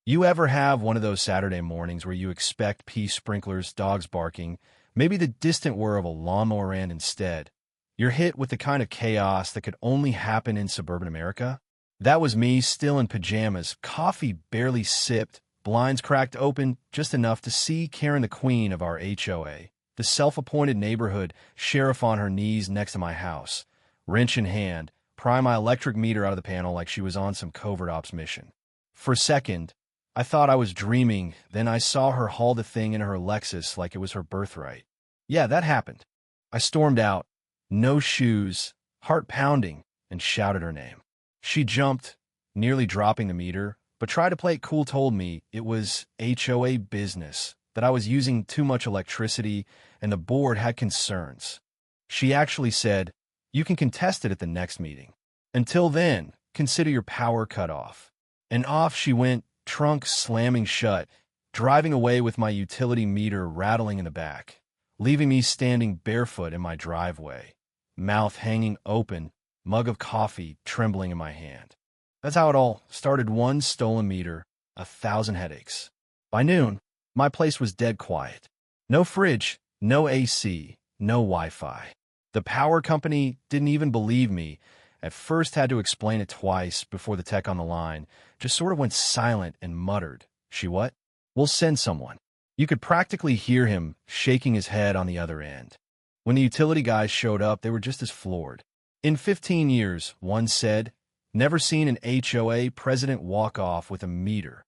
You ever have one of those Saturday mornings where you expect pea sprinklers, dogs barking, maybe the distant whir of a lawnmower, and instead, you're hit with the kind of chaos that could only happen in suburban America? That was me, still in pajamas, coffee barely sipped, blinds cracked open just enough to see Karen, the queen of our HOA, the self-appointed neighborhood sheriff, on her knees next to my house, wrench in hand, pry my electric meter out of the panel like she was on some covert ops mission. For a second, I thought I was dreaming, then I saw her haul the thing in her Lexus like it was her birthright. Yeah, that happened. I stormed out, no shoes, heart pounding, and shouted her name. She jumped, nearly dropping the meter, but tried to play it cool, told me it was HOA business, that I was using too much electricity, and the board had concerns. She actually said, "You can contest it at the next meeting. Until then, consider your power cut off." And off she went, trunk slamming shut, driving away with my utility meter rattling in the back, leaving me standing barefoot in my driveway, mouth hanging open, mug of coffee trembling in my hand. That's how it all started. One stolen meter, 1,000 headaches. By noon, my place was dead quiet. No fridge, no AC, no Wi-Fi. The power company didn't even believe me. At first, had to explain it twice before the tech on the line just sort of went silent and muttered, "She what? We'll send someone." You could practically hear him shaking his head on the other end. When the utility guys showed up, they were just as floored. "In 15 years, one said, never seen an HOA president walk off with a meter.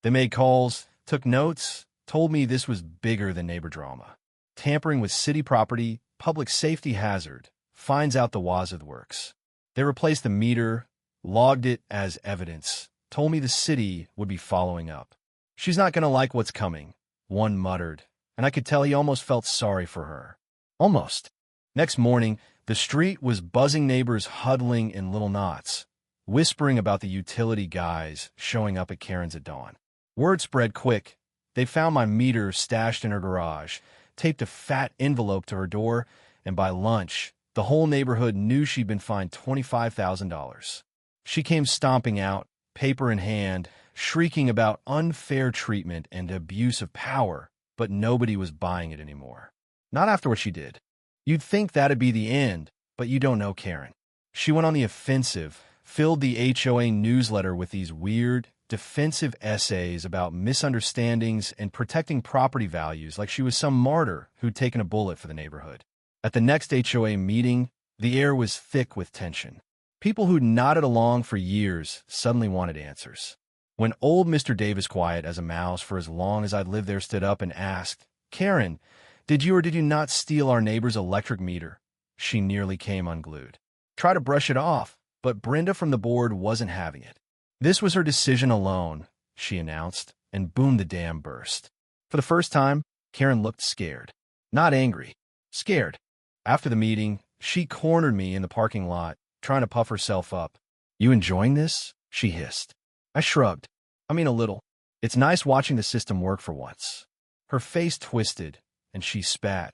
They made calls, took notes, told me this was bigger than neighbor drama. Tampering with city property, public safety hazard, finds out the wazoo works. They replaced the meter, logged it as evidence, told me the city would be following up. She's not going to like what's coming," one muttered, and I could tell he almost felt sorry for her. Almost. Next morning, the street was buzzing, neighbors huddling in little knots, whispering about the utility guys showing up at Karen's at dawn. Word spread quick. They found my meter stashed in her garage, taped a fat envelope to her door, and by lunch, the whole neighborhood knew she'd been fined $25,000. She came stomping out, paper in hand, shrieking about unfair treatment and abuse of power, but nobody was buying it anymore. Not after what she did. You'd think that'd be the end, but you don't know Karen. She went on the offensive, filled the HOA newsletter with these weird, defensive essays about misunderstandings and protecting property values like she was some martyr who'd taken a bullet for the neighborhood. At the next HOA meeting, the air was thick with tension. People who'd nodded along for years suddenly wanted answers. When old Mr. Davis, quiet as a mouse for as long as I'd lived there, stood up and asked, "Karen, did you or did you not steal our neighbor's electric meter?" She nearly came unglued. Try to brush it off, but Brenda from the board wasn't having it. This was her decision alone, she announced, and boom, the dam burst. For the first time, Karen looked scared. Not angry. Scared. After the meeting, she cornered me in the parking lot, trying to puff herself up. "You enjoying this?" she hissed. I shrugged. I mean, a little. It's nice watching the system work for once. Her face twisted, and she spat.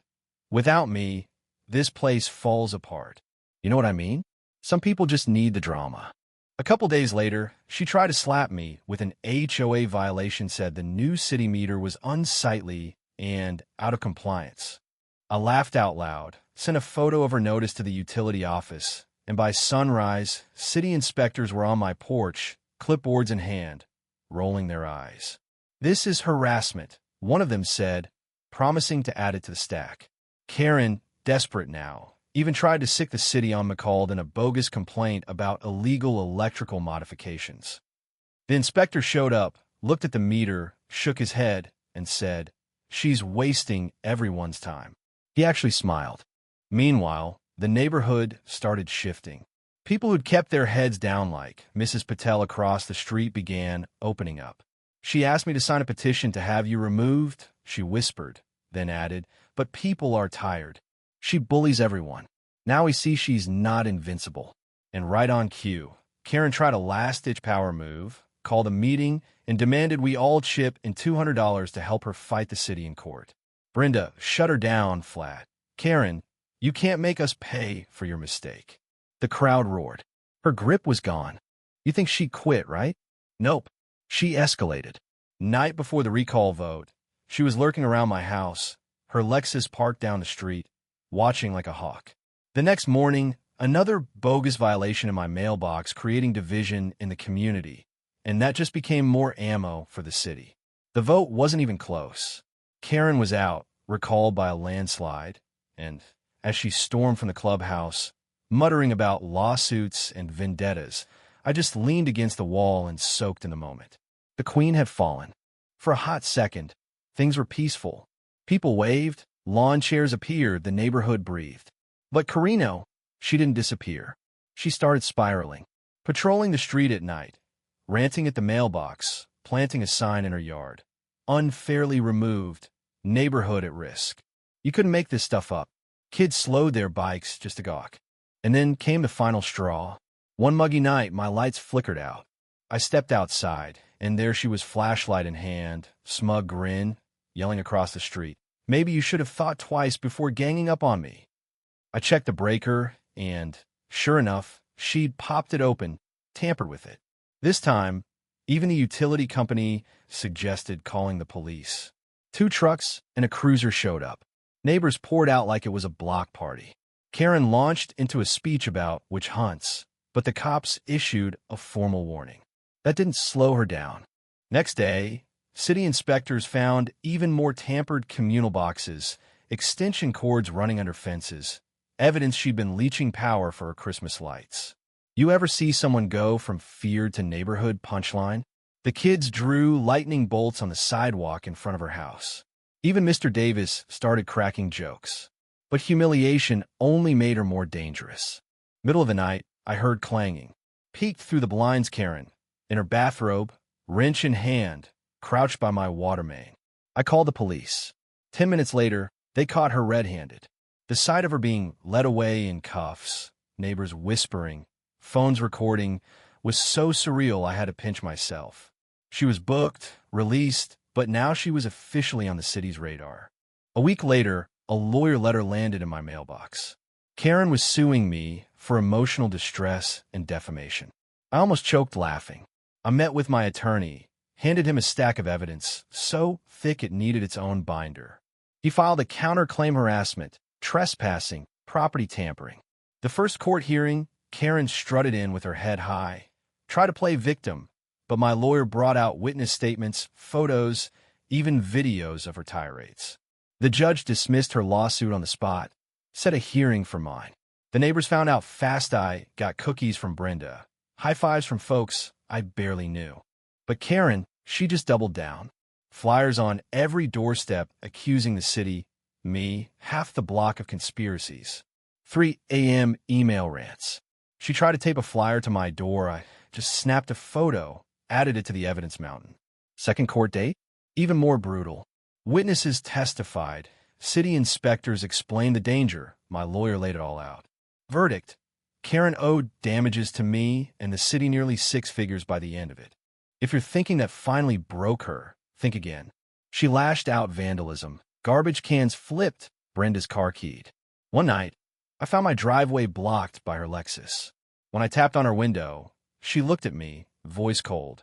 "Without me, this place falls apart. You know what I mean? Some people just need the drama." A couple days later, she tried to slap me with an HOA violation, said the new city meter was unsightly and out of compliance. I laughed out loud, sent a photo of her notice to the utility office, and by sunrise, city inspectors were on my porch, clipboards in hand, rolling their eyes. "This is harassment," one of them said, promising to add it to the stack. Karen, desperate now, even tried to sic the city on McCall in a bogus complaint about illegal electrical modifications. The inspector showed up, looked at the meter, shook his head, and said, "She's wasting everyone's time." He actually smiled. Meanwhile, the neighborhood started shifting. People who'd kept their heads down, like Mrs. Patel across the street, began opening up. "She asked me to sign a petition to have you removed," she whispered, then added, "but people are tired. She bullies everyone. Now we see she's not invincible." And right on cue, Karen tried a last-ditch power move, called a meeting, and demanded we all chip in $200 to help her fight the city in court. Brenda shut her down flat. "Karen, you can't make us pay for your mistake." The crowd roared. Her grip was gone. "You think she quit, right?" "Nope. She escalated." Night before the recall vote, she was lurking around my house, her Lexus parked down the street, watching like a hawk. The next morning, another bogus violation in my mailbox, creating division in the community, and that just became more ammo for the city. The vote wasn't even close. Karen was out, recalled by a landslide, and as she stormed from the clubhouse, muttering about lawsuits and vendettas, I just leaned against the wall and soaked in the moment. The queen had fallen. For a hot second, things were peaceful. People waved, lawn chairs appeared, the neighborhood breathed. But Carino, she didn't disappear. She started spiraling, patrolling the street at night, ranting at the mailbox, planting a sign in her yard. Unfairly removed, neighborhood at risk. You couldn't make this stuff up. Kids slowed their bikes just to gawk. And then came the final straw. One muggy night, my lights flickered out. I stepped outside, and there she was, flashlight in hand, smug grin, yelling across the street. Maybe you should have thought twice before ganging up on me. I checked the breaker, and, sure enough, she'd popped it open, tampered with it. This time, even the utility company suggested calling the police. 2 trucks and a cruiser showed up. Neighbors poured out like it was a block party. Karen launched into a speech about witch hunts, but the cops issued a formal warning. That didn't slow her down. Next day, city inspectors found even more tampered communal boxes, extension cords running under fences, evidence she'd been leeching power for her Christmas lights. You ever see someone go from feared to neighborhood punchline? The kids drew lightning bolts on the sidewalk in front of her house. Even Mr. Davis started cracking jokes. But humiliation only made her more dangerous. Middle of the night, I heard clanging. Peeked through the blinds. Karen, in her bathrobe, wrench in hand, crouched by my water main. I called the police. 10 minutes later, they caught her red-handed. The sight of her being led away in cuffs, neighbors whispering, phones recording, was so surreal I had to pinch myself. She was booked, released, but now she was officially on the city's radar. A week later, a lawyer letter landed in my mailbox. Karen was suing me for emotional distress and defamation. I almost choked laughing. I met with my attorney, handed him a stack of evidence, so thick it needed its own binder. He filed a counterclaim: harassment, trespassing, property tampering. The first court hearing, Karen strutted in with her head high, tried to play victim, but my lawyer brought out witness statements, photos, even videos of her tirades. The judge dismissed her lawsuit on the spot, set a hearing for mine. The neighbors found out fast. I got cookies from Brenda, high fives from folks I barely knew. But Karen, she just doubled down. Flyers on every doorstep accusing the city, me, half the block of conspiracies. 3 a.m. email rants. She tried to tape a flyer to my door. I just snapped a photo, added it to the evidence mountain. Second court date? Even more brutal. Witnesses testified. City inspectors explained the danger. My lawyer laid it all out. Verdict: Karen owed damages to me and the city nearly 6 figures by the end of it. If you're thinking that finally broke her, think again. She lashed out vandalism. Garbage cans flipped. Brenda's car keyed. One night, I found my driveway blocked by her Lexus. When I tapped on her window, she looked at me, voice cold.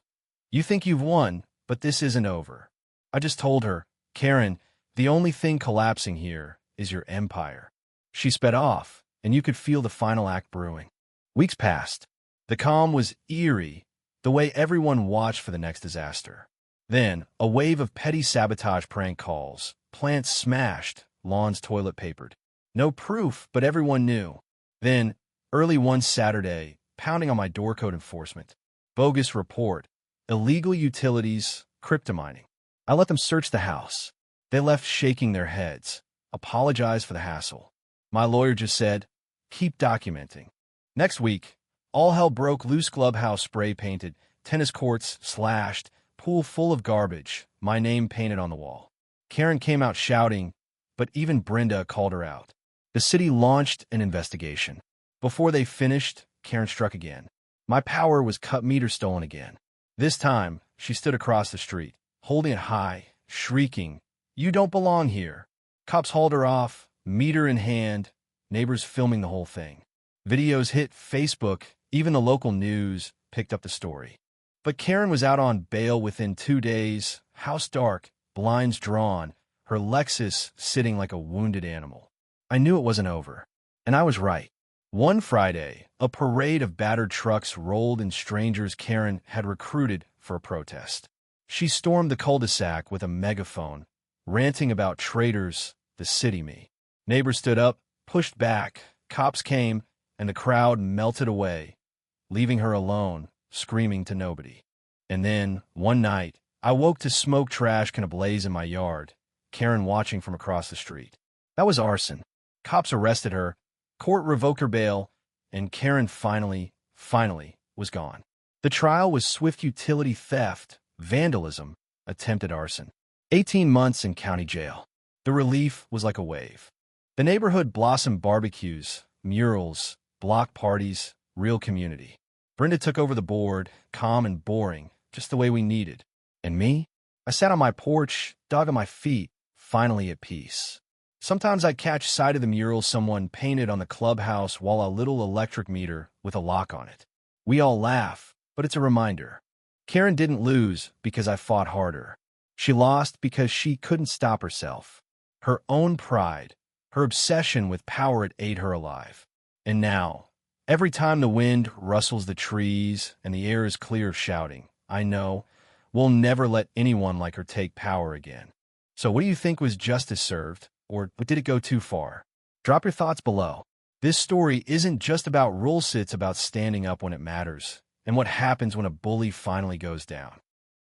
You think you've won, but this isn't over. I just told her, Karen, the only thing collapsing here is your empire. She sped off, and you could feel the final act brewing. Weeks passed. The calm was eerie, the way everyone watched for the next disaster. Then, a wave of petty sabotage prank calls, plants smashed, lawns toilet papered. No proof, but everyone knew. Then, early one Saturday, pounding on my door: code enforcement. Bogus report. Illegal utilities, cryptomining. I let them search the house. They left shaking their heads, apologized for the hassle. My lawyer just said, keep documenting. Next week, all hell broke loose: clubhouse spray painted, tennis courts slashed, pool full of garbage, my name painted on the wall. Karen came out shouting, but even Brenda called her out. The city launched an investigation. Before they finished, Karen struck again. My power was cut, meter stolen again. This time, she stood across the street, holding it high, shrieking, "You don't belong here." Cops hauled her off, meter in hand, neighbors filming the whole thing. Videos hit Facebook, even the local news picked up the story. But Karen was out on bail within 2 days, house dark, blinds drawn, her Lexus sitting like a wounded animal. I knew it wasn't over. And I was right. One Friday, a parade of battered trucks rolled in strangers Karen had recruited for a protest. She stormed the cul-de-sac with a megaphone, ranting about traitors, the city me. Neighbors stood up, pushed back, cops came, and the crowd melted away, leaving her alone, screaming to nobody. And then, one night, I woke to smoke trash can ablaze in my yard, Karen watching from across the street. That was arson. Cops arrested her, court revoked her bail, and Karen finally was gone. The trial was swift utility theft, vandalism, attempted arson. 18 months in county jail. The relief was like a wave. The neighborhood blossomed barbecues, murals, block parties, real community. Brenda took over the board, calm and boring, just the way we needed. And me? I sat on my porch, dog on my feet, finally at peace. Sometimes I'd catch sight of the mural someone painted on the clubhouse wall, a little electric meter with a lock on it. We all laugh, but it's a reminder. Karen didn't lose because I fought harder. She lost because she couldn't stop herself. Her own pride, her obsession with power, it ate her alive. And now, every time the wind rustles the trees and the air is clear of shouting, I know we'll never let anyone like her take power again. So what do you think was justice served? Or did it go too far? Drop your thoughts below. This story isn't just about rules, it's about standing up when it matters, and what happens when a bully finally goes down.